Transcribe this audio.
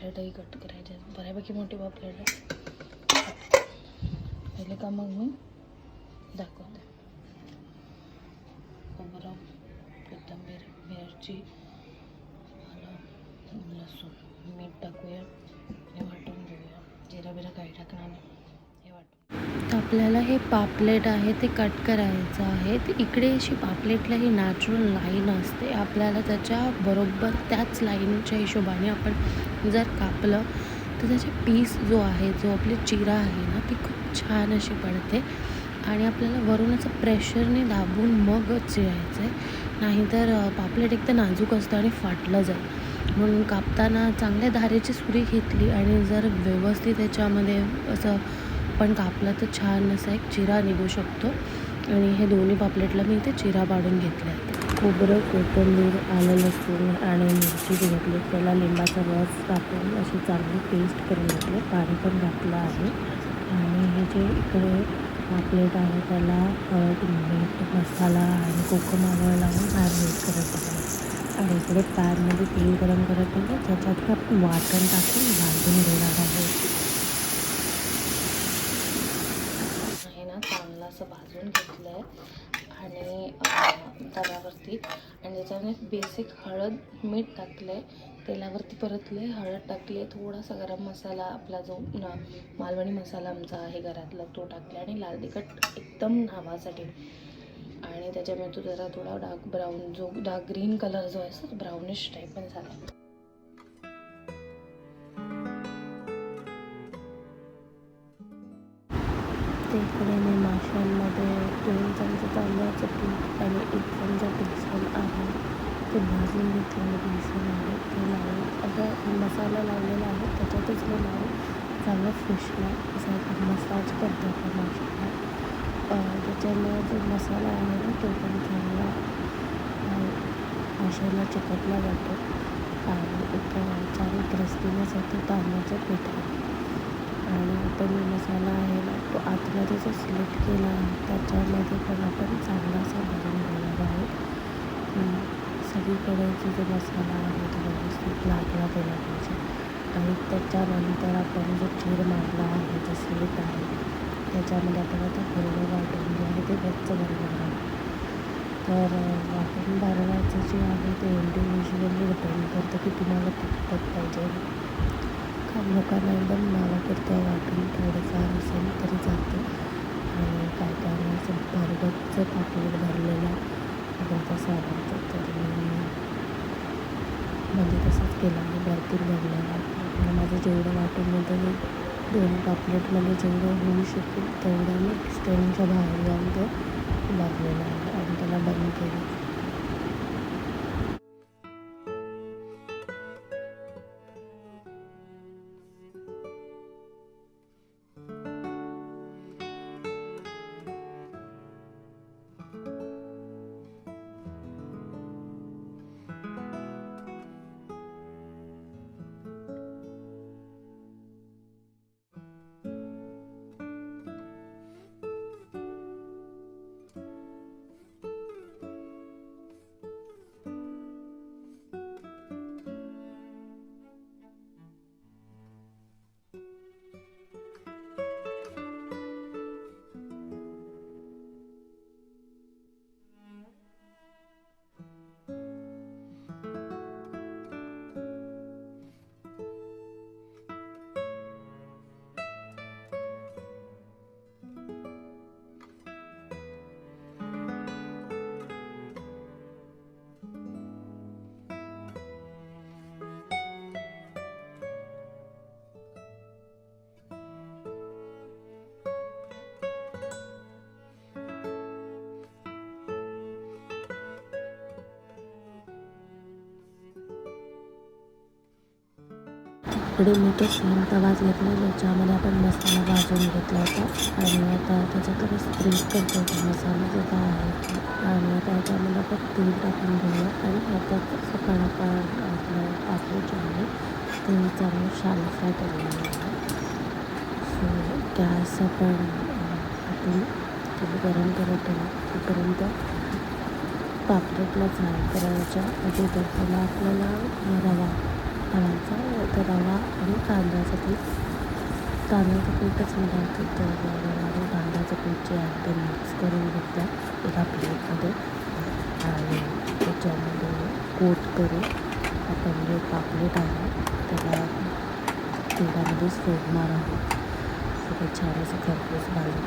पापलेटही cut करायचे आहेत. बऱ्यापैकी मोठी पापलेट आहे. पहिले का मग मी दाखवते. खोबरं, कोथिंबीर, मिरची, आलं, लसूण, मीठ टाकूया आणि वाटून घेऊया. जिरा बिरा काही टाकणार नाही, हे वाटून. आपल्याला हे पापलेट आहे ते कट करायचं आहे. इकडे अशी पापलेटला ही नॅचरल लाईन असते. आपल्याला त्याच्या बरोबर त्याच लाईनच्या हिशोबाने आपण जर कापलं तर त्याचे पीस जो आहे, जो आपली चिरा आहे ना, ती खूप छान अशी पडते. आणि आपल्याला वरून असं प्रेशरने दाबून मगच चिरायचं आहे, नाहीतर पापलेट एक तर नाजूक असतं आणि फाटलं जाईल. म्हणून कापताना चांगल्या धारेची सुरी घेतली आणि जर व्यवस्थित त्याच्यामध्ये असं पण कापला तर छान असा एक चिरा निघू शकतो. आणि हे दोन्ही पापलेटला मी इथे चिरा पाडून घेतला आहे. खोबरं, कोथिंबीर, आलं, लसूण आणि मिरची घेतली. त्याला लिंबाचा रस टाकून अशी चांगली पेस्ट करून घेतली. पाणी पण घातलं आहे. आणि हे जे इकडे पापलेट आहे त्याला हळद, मीठ, मसाला आणि कोकम आवळ लावून मॅरिनेट करत आहे. आणि इकडे पॅनमध्ये तेल गरम करत आहे, त्याच्यात आपण वाटण टाकून भाजून घेणार आहोत. चांगलं असं भाजून घेतलं आहे आणि तव्यावरती. आणि त्याच्याने बेसिक हळद, मीठ टाकलं आहे. तेलावरती परतले, हळद टाकली आहे, थोडासा गरम मसाला आपला जो मालवणी मसाला आमचा आहे घरातला तो टाकला आणि लाल तिखट एकदम नावासाठी. आणि त्याच्यामुळे तो जरा थोडा डार्क ब्राऊन, जो डार्क ग्रीन कलर जो आहे ब्राउनिश टाईप पण झाला. इकडे मी माशांमध्ये 2 चमचे तांदळाचं पीठ आणि 1 चमचा बेसन आहे ते भाजून घेतलेलं बेसन आहे ते लावून असा मसाला लावलेला आहे. त्याच्यातच मी लावून चांगलं फिशला असा आपण मसाज करतो त्या माशाला. त्याच्यामुळे जो मसाला आहे ना तो पण चांगला माशाला चिकटला जातो आणि एक छान क्रिस्पीनेस येतो तांदळाच्या पिठात. आणि आपण जो मसाला आहे ना तो आतमध्ये जो सिलेक्ट केला आहे त्याच्यामध्ये पण आपण चांगलासा भरून घेणार आहोत. सगळीकडे जो मसाला आहे तो व्यवस्थित लागला गेला पाहिजे. आणि त्याच्यानंतर आपण जो चीर मारला आहे, जो स्लीट आहे त्याच्यामध्ये आपण आता हिरवं वाटून जे आहे ते गच्च भरणार आहे. तर वाटून भरवायचं जे आहे ते इंडिव्हिज्युअली डिपेंड करतं की तुम्हाला कितपत पाहिजे. काही लोकांना एकदम नावापुरतं वाटून थोडंफार असेल तरी जातं. आणि काय काय असं भरगच्च पापलेट भरलेला आपण तसं आवडतं. तर म्हणजे तसंच केलं आणि भरपूर भरलेला. आणि माझं जेवढं वाटून होतं 2 पापलेटमध्ये जेवढं होऊ शकेल तेवढं मी एक्सटेंडच्या बाहेर जाऊन तो भरलेला आहे आणि त्याला बंद केलं. इकडे मी तो सेम तवाच घेतला ज्याच्यामध्ये आपण मसाला भाजून घेतला होता. आणि आता त्याच्याकडे स्प्रेड करतो तो मसाला जो काय आहे. आणि आता त्याच्यामध्ये आपण तेल टाकून घेऊया आणि आता सकाळ आपलं पापलेट जे आहे ते चांगलं शॅलो फ्राय करून घेऊया. सो गॅस आपण गरम करत तोपर्यंत पापलेटला फ्राय करायच्या अगोदर त्याला आपल्याला रवा घालायचा. तर रवा आणि तांदळाचं पीठ, तांदळाचं पीठच मिळालं तर रवा आणि तांदळाचं पीठ जे आहे ते मिक्स करून घेतलं एका प्लेटमध्ये आणि त्याच्यामध्ये कोट करून आपण जे पापलेट आहे त्याला तेलामध्ये सोडणार आहोत. सगळं छान असं खरपूस भाजून